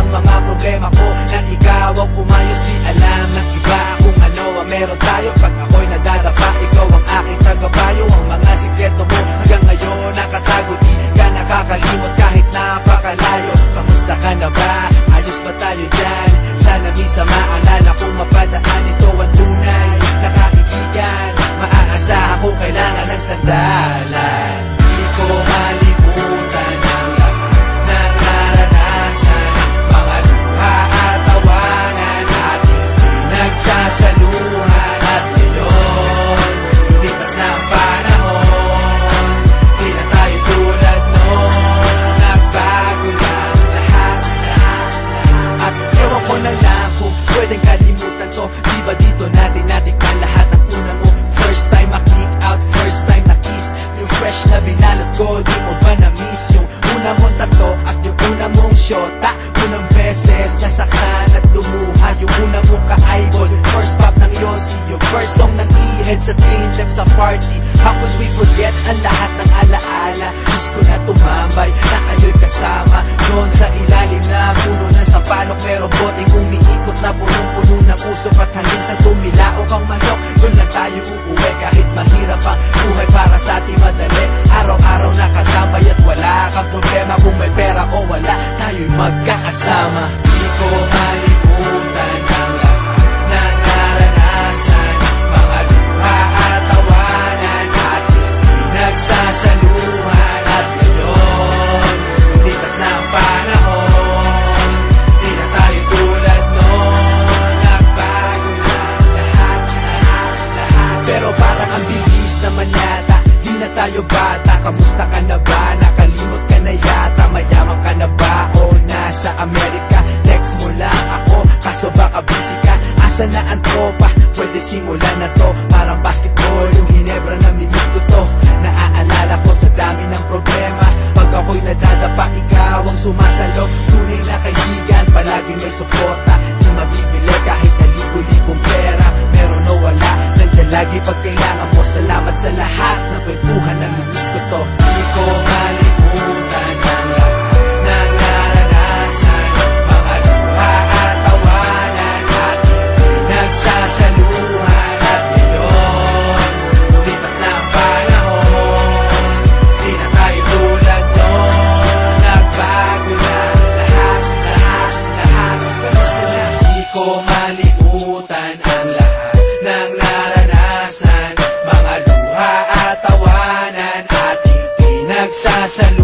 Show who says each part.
Speaker 1: ang mga problema ko nang ikaw ang umayos. Di alam ng iba kung ano ang meron tayo. Pag ako'y nadadapa, ikaw ang aking tagapayo. Ang mga sikreto mo hanggang ngayon nakatago, di ka nakakalimot kahit napakalayo. Kamusta ka na ba? Ayos ba tayo dyan? Sana minsan maalala kung mapadaan, ito ang tunay na kaibigan. Maaasahan kung kailangan ng sandalan. Di ko malimutan ang lahat ng naranasan, mga luha at tawanan ating pinagsasaluhan. At ngayon, lumipas na ang panahon, di na tayo tulad noon. Nagbago lang lahat. At ewan ko na lang kung pwedeng kalimutan to. Di ba dito natin natikman lahat ng una mo? First time ma-click out, first time na-kiss, yung fresh na binalot ko. Di mo ba na-miss yung una mong tato at yung una mong shota? Unang beses nasaktan at lumuha, yung una mong ka-eyeball, first pop ng Yossi, yung first song ng E-Head sa Dream Lab sa party. How could we forget ang lahat ng alaala? Miss ko na tumambay na kayo'y kasama doon sa ilalim na puno ng sapalok. Merong boteng umiikot na punong-puno ng usok at hanggang sa tumilaok ang manok. Doon lang tayo uuwi kahit mahirap ang buhay para sa ating madali. Araw-araw nakatambay at wala kang problema. Kung may pera o wala, tayo'y magkakasama. Di ko malimutan ang lahat ng naranasan, mga luha at tawanan ating pinagsasaluhan. At ngayon, lumipas na ang panahon, di na tayo tulad noon. Nagbago na lahat. Pero parang ang bilis naman yata, di na tayo bata. Kamusta ka na ba? Nakalimot ka na yata. Mayaman ka na ba o nasa Amerika? Text mo lang ako, kaso baka busy ka. Asa na ang tropa? Pwede simulan na to. Parang basketball, yung Hinebra na minis ko to. Naaalala ko sa dami ng problema, pag ako'y nadadapa, ikaw ang sumasalo. Tunay na kaibigan, palaging may suporta. Di mabibili kahit na libo-libong pera. Meron o wala, nandiyan lagi pag kailangan mo. Salamat sa lahat ng kwentuhan na minis ko to. Di ko malimutan ang lahat ng naranasan, mga luha at tawanan ating pinagsasaluhan. At ngayon, lumipas na ang panahon, di na tayo tulad noon. Nagbago na lahat. Kamusta na? Di ko malimutan ang lahat ng naranasan, mga luha at tawanan ating pinagsasaluhan.